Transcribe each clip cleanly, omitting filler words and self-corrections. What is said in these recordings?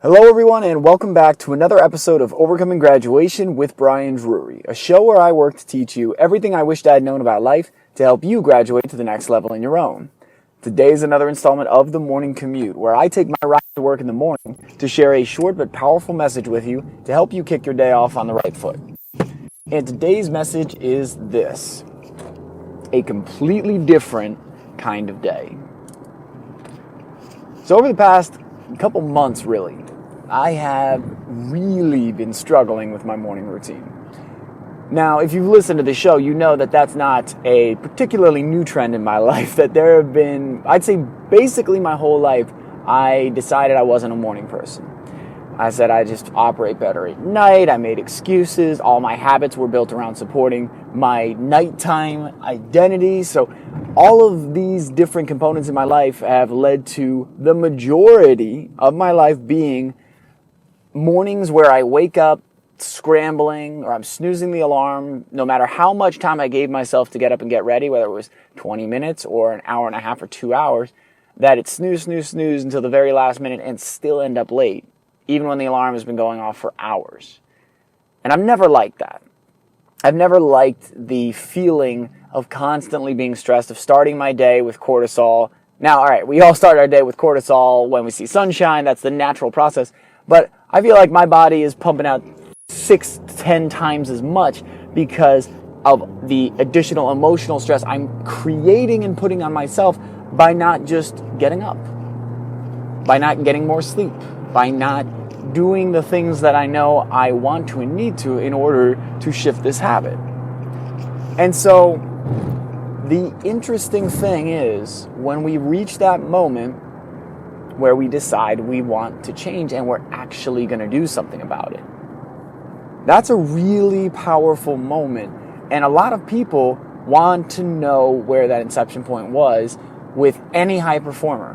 Hello everyone and welcome back to another episode of Overcoming Graduation with Brian Drury, a show where I work to teach you everything I wished I had known about life to help you graduate to the next level in your own. Today is another installment of the Morning Commute, where I take my ride to work in the morning to share a short but powerful message with you to help you kick your day off on the right foot. And today's message is this: a completely different kind of day. So over the past couple months, really, I have really been struggling with my morning routine. Now, if you've listened to the show, you know that that's not a particularly new trend in my life, that there have been, I'd say basically my whole life, I decided I wasn't a morning person. I said I just operate better at night. I made excuses. All my habits were built around supporting my nighttime identity. So all of these different components in my life have led to the majority of my life being mornings where I wake up scrambling or I'm snoozing the alarm, no matter how much time I gave myself to get up and get ready, whether it was 20 minutes or an hour and a half or 2 hours, that it's snooze until the very last minute and still end up late, even when the alarm has been going off for hours. And I've never liked that. I've never liked the feeling of constantly being stressed, of starting my day with cortisol. Now, all right, we all start our day with cortisol when we see sunshine. That's the natural process. But I feel like my body is pumping out 6 to 10 times as much because of the additional emotional stress I'm creating and putting on myself by not just getting up, by not getting more sleep, by not doing the things that I know I want to and need to in order to shift this habit. And so the interesting thing is, when we reach that moment where we decide we want to change and we're actually going to do something about it, that's a really powerful moment. And a lot of people want to know where that inception point was with any high performer.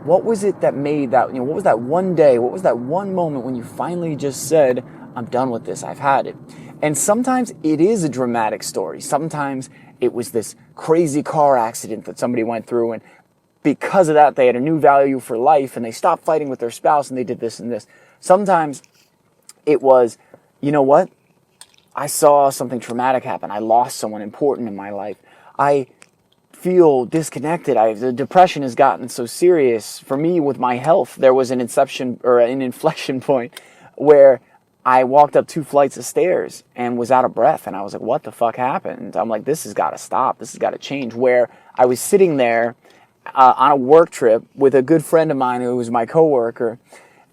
What was it that made that, what was that one day, what was that one moment when you finally just said, I'm done with this, I've had it? And sometimes it is a dramatic story. Sometimes it was this crazy car accident that somebody went through, and because of that, they had a new value for life and they stopped fighting with their spouse and they did this and this. Sometimes it was, you know what? I saw something traumatic happen. I lost someone important in my life. I feel disconnected. The depression has gotten so serious. For me, with my health, there was an inflection point where I walked up 2 flights of stairs and was out of breath. And I was like, what the fuck happened? I'm like, this has got to stop. This has got to change. Where I was sitting there on a work trip with a good friend of mine who was my coworker,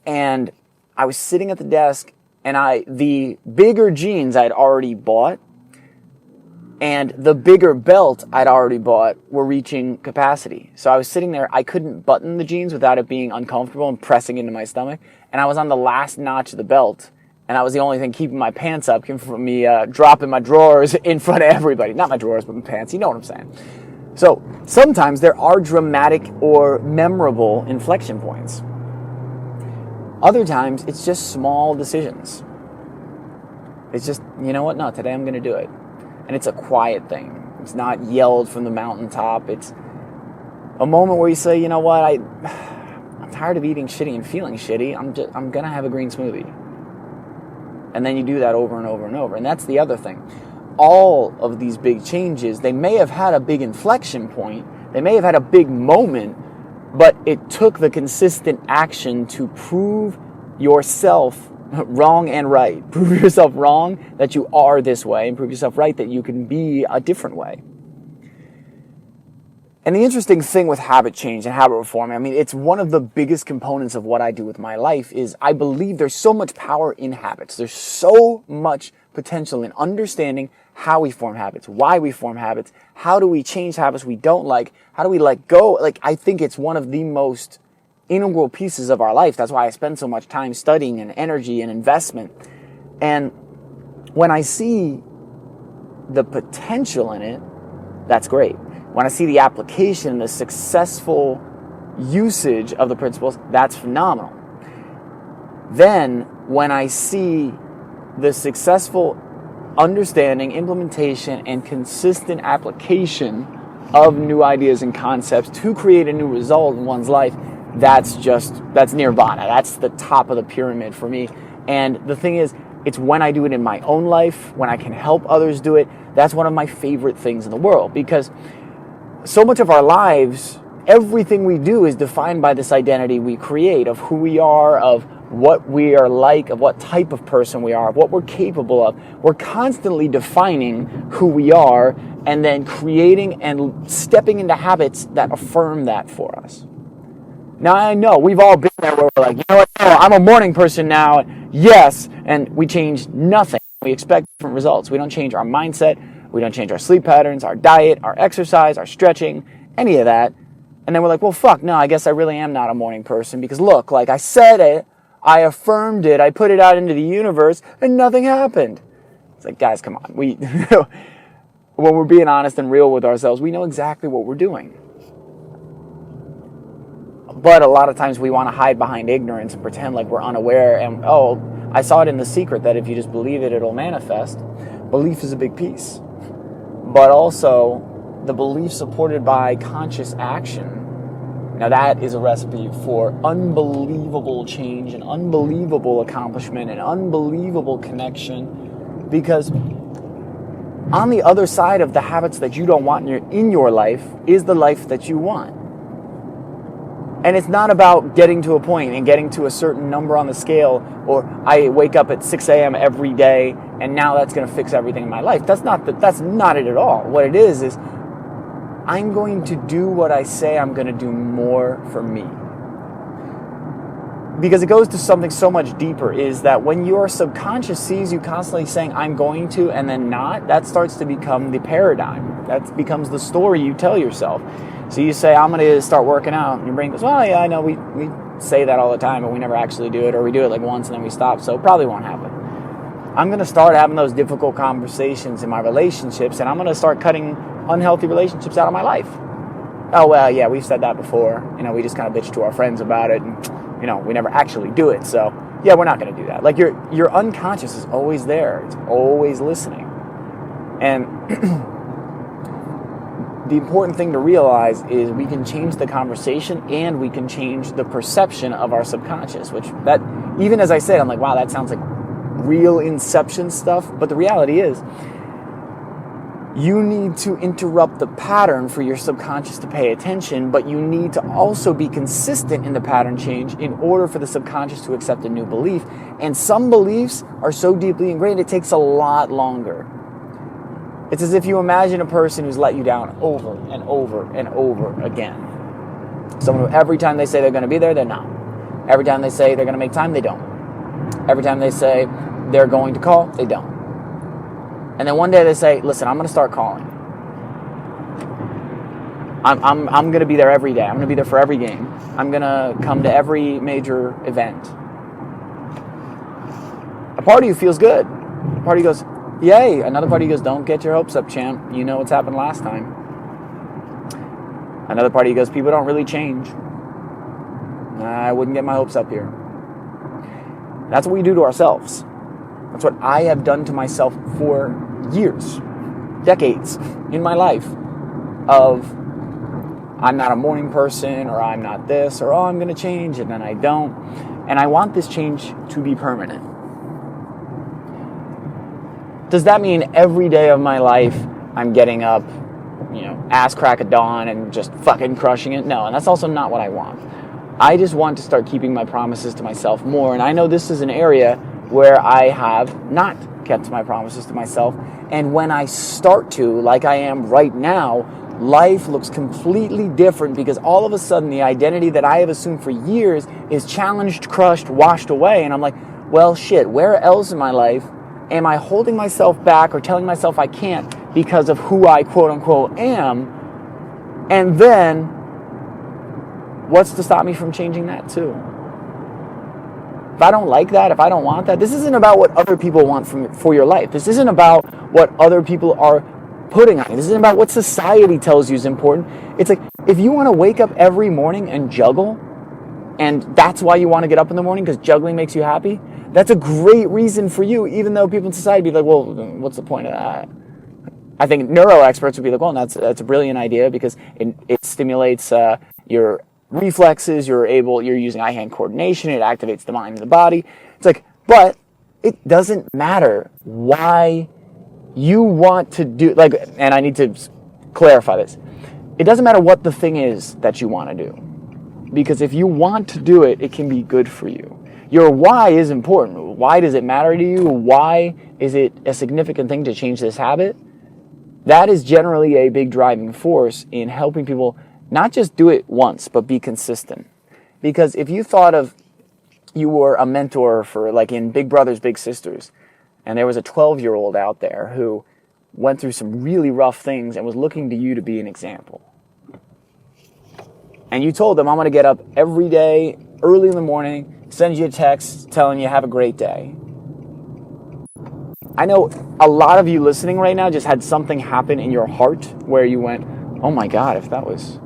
and I was sitting at the desk, and the bigger jeans I'd already bought and the bigger belt I'd already bought were reaching capacity. So I was sitting there, I couldn't button the jeans without it being uncomfortable and pressing into my stomach, and I was on the last notch of the belt, and that was the only thing keeping my pants up, keeping from me dropping my drawers in front of everybody. Not my drawers, but my pants, you know what I'm saying. So sometimes there are dramatic or memorable inflection points. Other times, it's just small decisions. It's just, you know what? No, today I'm going to do it. And it's a quiet thing. It's not yelled from the mountaintop. It's a moment where you say, you know what? I'm tired of eating shitty and feeling shitty. I'm going to have a green smoothie. And then you do that over and over and over. And that's the other thing. All of these big changes, they may have had a big inflection point. They may have had a big moment, but it took the consistent action to prove yourself wrong and right. Prove yourself wrong that you are this way, and prove yourself right that you can be a different way. And the interesting thing with habit change and habit reform, I mean, it's one of the biggest components of what I do with my life, is I believe there's so much power in habits. There's so much potential in understanding how we form habits, why we form habits, how do we change habits we don't like, how do we let go. Like, I think it's one of the most integral pieces of our life. That's why I spend so much time studying and energy and investment. And when I see the potential in it, that's great. When I see the application, the successful usage of the principles, that's phenomenal. Then, when I see the successful understanding, implementation, and consistent application of new ideas and concepts to create a new result in one's life, that's nirvana. That's the top of the pyramid for me. And the thing is, it's when I do it in my own life, when I can help others do it, that's one of my favorite things in the world, because so much of our lives, everything we do is defined by this identity we create of who we are, of what we are like, of what type of person we are, of what we're capable of. We're constantly defining who we are and then creating and stepping into habits that affirm that for us. Now, I know we've all been there where we're like, you know what, no, I'm a morning person now, yes, and we change nothing. We expect different results. We don't change our mindset. We don't change our sleep patterns, our diet, our exercise, our stretching, any of that. And then we're like, well, fuck, no, I guess I really am not a morning person, because look, like I said it, I affirmed it, I put it out into the universe, and nothing happened. It's like, guys, come on. When we're being honest and real with ourselves, we know exactly what we're doing. But a lot of times we want to hide behind ignorance and pretend like we're unaware. And, oh, I saw it in The Secret that if you just believe it, it'll manifest. Belief is a big piece. But also, the belief supported by conscious action. Now that is a recipe for unbelievable change and unbelievable accomplishment and unbelievable connection. Because on the other side of the habits that you don't want in your life is the life that you want. And it's not about getting to a point and getting to a certain number on the scale, or I wake up at 6 a.m. every day and now that's going to fix everything in my life. That's not it at all. What it is I'm going to do what I say I'm going to do more for me. Because it goes to something so much deeper, is that when your subconscious sees you constantly saying, I'm going to, and then not, that starts to become the paradigm. That becomes the story you tell yourself. So you say, I'm going to start working out. And your brain goes, well, yeah, I know we say that all the time, but we never actually do it, or we do it like once and then we stop, so it probably won't happen. I'm going to start having those difficult conversations in my relationships, and I'm going to start cutting unhealthy relationships out of my life. Oh, well, yeah, we've said that before. We just kind of bitch to our friends about it, and, we never actually do it. So, yeah, we're not going to do that. Like, your unconscious is always there. It's always listening. And the important thing to realize is we can change the conversation and we can change the perception of our subconscious, which that, even as I said, I'm like, wow, that sounds like real inception stuff. But the reality is, you need to interrupt the pattern for your subconscious to pay attention, but you need to also be consistent in the pattern change in order for the subconscious to accept a new belief. And some beliefs are so deeply ingrained, it takes a lot longer. It's as if you imagine a person who's let you down over and over and over again. Someone who every time they say they're going to be there, they're not. Every time they say they're going to make time, they don't. Every time they say they're going to call, they don't. And then one day they say, listen, I'm going to start calling. I'm going to be there every day. I'm going to be there for every game. I'm going to come to every major event. A part of you feels good. A part of you goes, yay. Another part of you goes, don't get your hopes up, champ. You know what's happened last time. Another part of you goes, people don't really change. I wouldn't get my hopes up here. That's what we do to ourselves. That's what I have done to myself for years, decades in my life of I'm not a morning person, or I'm not this, or oh, I'm going to change, and then I don't. And I want this change to be permanent. Does that mean every day of my life I'm getting up, ass crack of dawn and just fucking crushing it? No, and that's also not what I want. I just want to start keeping my promises to myself more, and I know this is an area where I have not kept my promises to myself. And when I start to, like I am right now, life looks completely different, because all of a sudden the identity that I have assumed for years is challenged, crushed, washed away. And I'm like, well, shit, where else in my life am I holding myself back or telling myself I can't because of who I quote unquote am? And then what's to stop me from changing that too? If I don't like that, if I don't want that, this isn't about what other people want for your life. This isn't about what other people are putting on you. This isn't about what society tells you is important. It's like, if you want to wake up every morning and juggle, and that's why you want to get up in the morning because juggling makes you happy, that's a great reason for you, even though people in society be like, well, what's the point of that? I think neuro experts would be like, well, that's a brilliant idea because it stimulates your reflexes, you're using eye-hand coordination, it activates the mind and the body. It's like, but it doesn't matter why you want to do, like, and I need to clarify this. It doesn't matter what the thing is that you want to do. Because if you want to do it, it can be good for you. Your why is important. Why does it matter to you? Why is it a significant thing to change this habit? That is generally a big driving force in helping people not just do it once, but be consistent. Because if you thought of, you were a mentor for, like in Big Brothers, Big Sisters, and there was a 12-year-old out there who went through some really rough things and was looking to you to be an example. And you told them, I'm going to get up every day, early in the morning, send you a text telling you have a great day. I know a lot of you listening right now just had something happen in your heart where you went, oh my God, if that was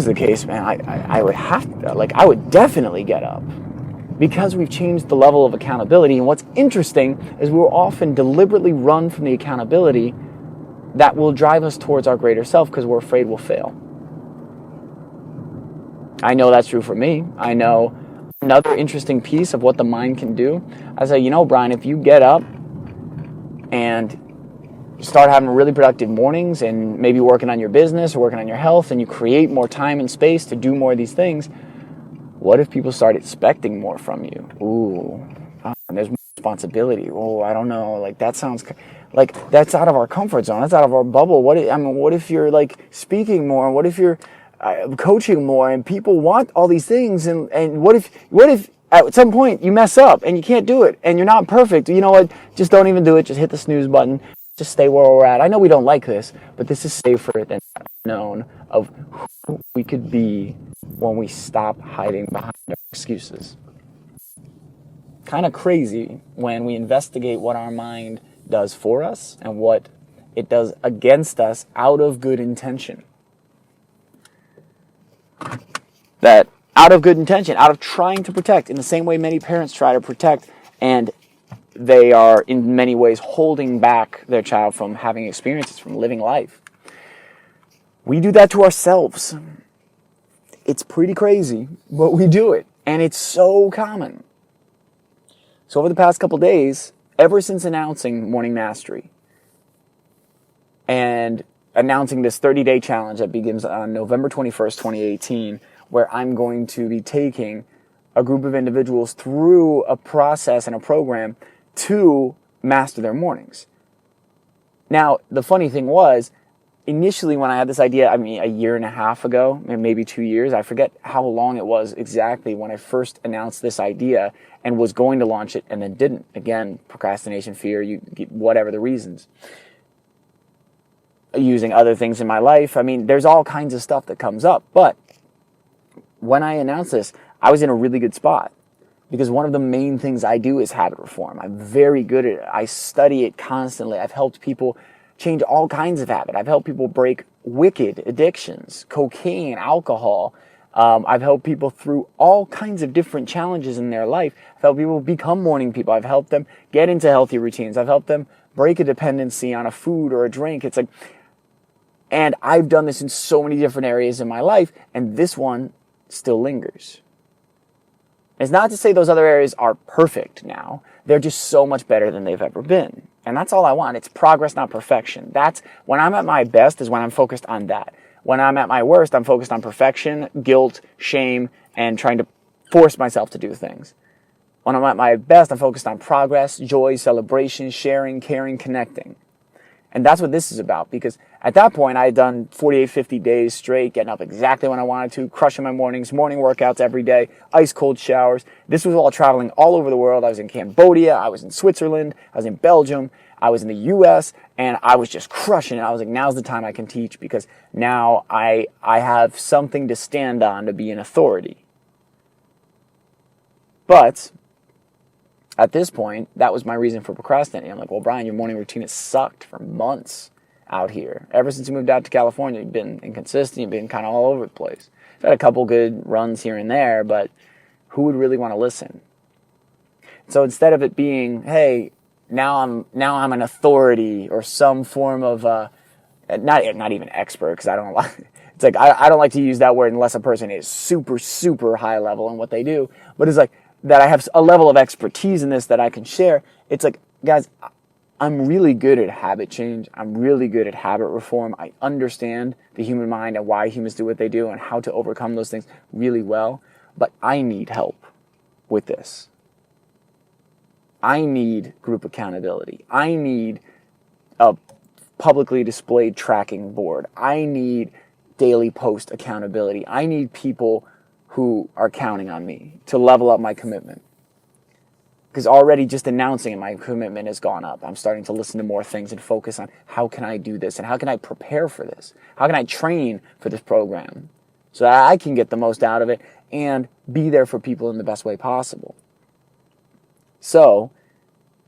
the case, man, I would have to, like, I would definitely get up. Because we've changed the level of accountability. And what's interesting is we'll often deliberately run from the accountability that will drive us towards our greater self because we're afraid we'll fail. I know that's true for me. I know another interesting piece of what the mind can do. I say, Brian, if you get up and start having really productive mornings and maybe working on your business or working on your health and you create more time and space to do more of these things, what if people start expecting more from you? Ooh, and there's more responsibility. Oh, I don't know. Like, that sounds like that's out of our comfort zone. That's out of our bubble. What if you're like speaking more? What if you're coaching more and people want all these things? And what if at some point you mess up and you can't do it and you're not perfect? You know what? Just don't even do it. Just hit the snooze button. Just stay where we're at. I know we don't like this, but this is safer than unknown of who we could be when we stop hiding behind our excuses. Kind of crazy when we investigate what our mind does for us and what it does against us out of good intention. That out of good intention, out of trying to protect, in the same way many parents try to protect, and they are in many ways holding back their child from having experiences, from living life. We do that to ourselves. It's pretty crazy, but we do it, and it's so common. So over the past couple days, ever since announcing Morning Mastery and announcing this 30-day challenge that begins on November 21st, 2018, where I'm going to be taking a group of individuals through a process and a program to master their mornings. Now, the funny thing was, initially when I had this idea, a year and a half ago, maybe 2 years, I forget how long it was exactly when I first announced this idea and was going to launch it and then didn't. Again, procrastination, fear, whatever the reasons. Using other things in my life. There's all kinds of stuff that comes up. But when I announced this, I was in a really good spot. Because one of the main things I do is habit reform. I'm very good at it. I study it constantly. I've helped people change all kinds of habits. I've helped people break wicked addictions, cocaine, alcohol. I've helped people through all kinds of different challenges in their life. I've helped people become morning people. I've helped them get into healthy routines. I've helped them break a dependency on a food or a drink. And I've done this in so many different areas in my life, and this one still lingers. It's not to say those other areas are perfect now. They're just so much better than they've ever been. And that's all I want. It's progress, not perfection. That's when I'm at my best is when I'm focused on that. When I'm at my worst, I'm focused on perfection, guilt, shame, and trying to force myself to do things. When I'm at my best, I'm focused on progress, joy, celebration, sharing, caring, connecting. And that's what this is about, because at that point, I had done 48, 50 days straight, getting up exactly when I wanted to, crushing my mornings, morning workouts every day, ice cold showers. This was all traveling all over the world. I was in Cambodia, I was in Switzerland, I was in Belgium, I was in the US, and I was just crushing it. I was like, now's the time I can teach, because now I have something to stand on to be an authority. But at this point, that was my reason for procrastinating. I'm like, well, Brian, your morning routine has sucked for months out here. Ever since you moved out to California, you've been inconsistent. You've been kind of all over the place. You've had a couple good runs here and there, but who would really want to listen? So instead of it being, hey, now I'm an authority or some form of not even expert, because I don't like It's like, I don't like to use that word unless a person is super, super high level in what they do. But it's like that I have a level of expertise in this that I can share. It's like, guys, I'm really good at habit change. I'm really good at habit reform. I understand the human mind and why humans do what they do and how to overcome those things really well. But I need help with this. I need group accountability. I need a publicly displayed tracking board. I need daily post accountability. I need people who are counting on me to level up my commitment. Because already just announcing my commitment has gone up. I'm starting to listen to more things and focus on how can I do this and how can I prepare for this? How can I train for this program so that I can get the most out of it and be there for people in the best way possible? So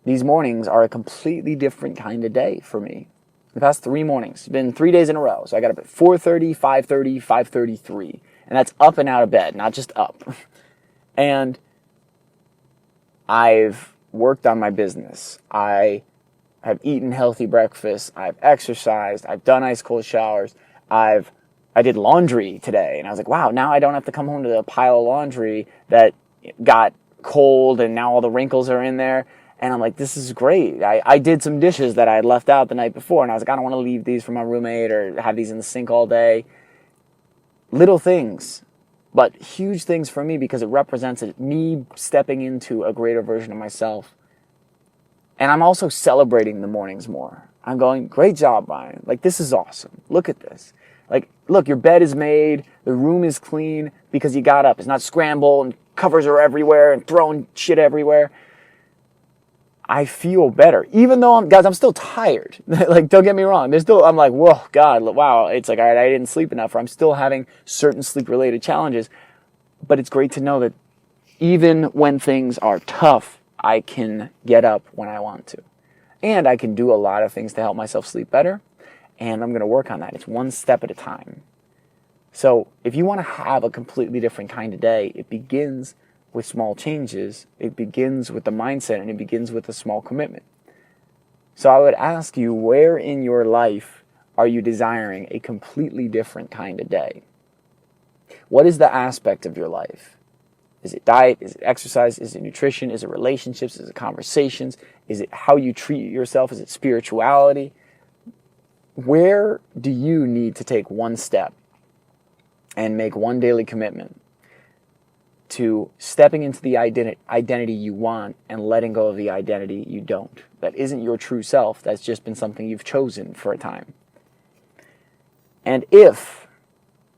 these mornings are a completely different kind of day for me. The past 3 mornings, it's been 3 days in a row. So I got up at 4:30, 5:30, 5:33. And that's up and out of bed, not just up. And I've worked on my business. I have eaten healthy breakfast. I've exercised. I've done ice cold showers. I did laundry today. And I was like, wow, now I don't have to come home to the pile of laundry that got cold and now all the wrinkles are in there. And I'm like, this is great. I did some dishes that I had left out the night before. And I was like, I don't want to leave these for my roommate or have these in the sink all day. Little things, but huge things for me because it represents me stepping into a greater version of myself. And I'm also celebrating the mornings more. I'm going, great job, Brian. Like, this is awesome. Look at this. Like, look, your bed is made. The room is clean because you got up. It's not scrambled and covers are everywhere and throwing shit everywhere. I feel better, even though I'm still tired. Like, don't get me wrong. I'm like, whoa, God, wow. It's like, all right, I didn't sleep enough, or I'm still having certain sleep-related challenges. But it's great to know that even when things are tough, I can get up when I want to. And I can do a lot of things to help myself sleep better. And I'm going to work on that. It's one step at a time. So if you want to have a completely different kind of day, it begins with small changes. It begins with the mindset, and it begins with a small commitment. So I would ask you, where in your life are you desiring a completely different kind of day? What is the aspect of your life? Is it diet? Is it exercise? Is it nutrition? Is it relationships? Is it conversations? Is it how you treat yourself? Is it spirituality? Where do you need to take one step and make one daily commitment to stepping into the identity you want and letting go of the identity you don't? That isn't your true self. That's just been something you've chosen for a time. And if,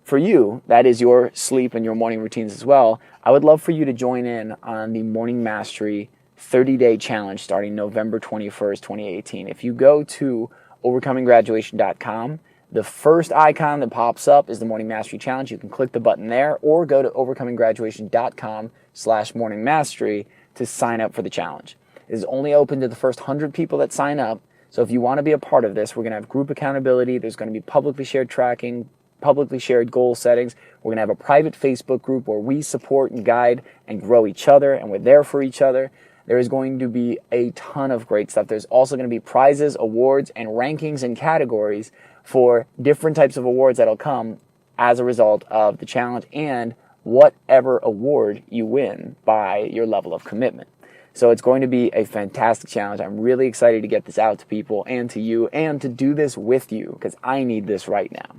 for you, that is your sleep and your morning routines as well, I would love for you to join in on the Morning Mastery 30-day challenge starting November 21st, 2018. If you go to overcominggraduation.com, the first icon that pops up is the Morning Mastery Challenge. You can click the button there or go to overcominggraduation.com/morning mastery to sign up for the challenge. It is only open to the first 100 people that sign up. So if you want to be a part of this, we're going to have group accountability. There's going to be publicly shared tracking, publicly shared goal settings. We're going to have a private Facebook group where we support and guide and grow each other, and we're there for each other. There is going to be a ton of great stuff. There's also going to be prizes, awards, and rankings and categories for different types of awards that'll come as a result of the challenge and whatever award you win by your level of commitment. So it's going to be a fantastic challenge. I'm really excited to get this out to people and to you and to do this with you because I need this right now.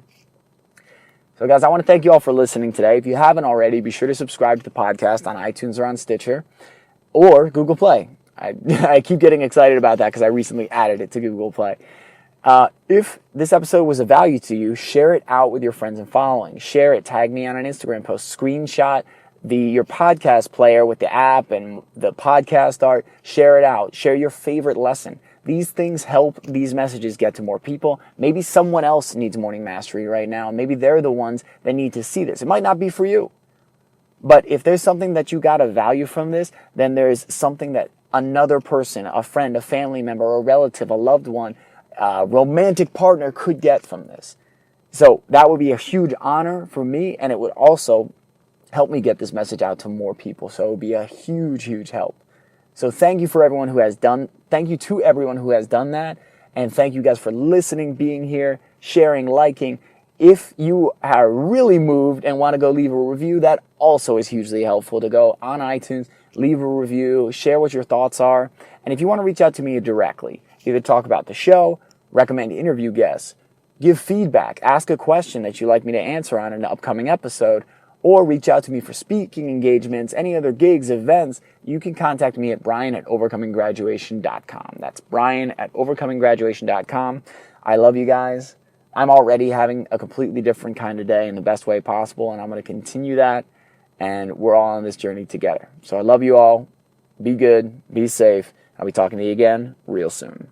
So guys, I want to thank you all for listening today. If you haven't already, be sure to subscribe to the podcast on iTunes or on Stitcher or Google Play. I keep getting excited about that because I recently added it to Google Play. If this episode was of value to you, share it out with your friends and following. Share it, tag me on an Instagram post, screenshot your podcast player with the app and the podcast art. Share it out. Share your favorite lesson. These things help these messages get to more people. Maybe someone else needs morning mastery right now. Maybe they're the ones that need to see this. It might not be for you. But if there's something that you got a value from this, then there's something that another person, a friend, a family member, a relative, a loved one, a romantic partner could get from this. So that would be a huge honor for me, and it would also help me get this message out to more people. So it would be a huge, huge help. So thank you to everyone who has done that, and thank you guys for listening, being here, sharing, liking. If you are really moved and want to go leave a review, that also is hugely helpful to go on iTunes, leave a review, share what your thoughts are. And if you want to reach out to me directly, either talk about the show, recommend interview guests, give feedback, ask a question that you'd like me to answer on an upcoming episode, or reach out to me for speaking engagements, any other gigs, events, you can contact me at brian@overcominggraduation.com. That's brian@overcominggraduation.com. I love you guys. I'm already having a completely different kind of day in the best way possible, and I'm going to continue that, and we're all on this journey together. So I love you all. Be good. Be safe. I'll be talking to you again real soon.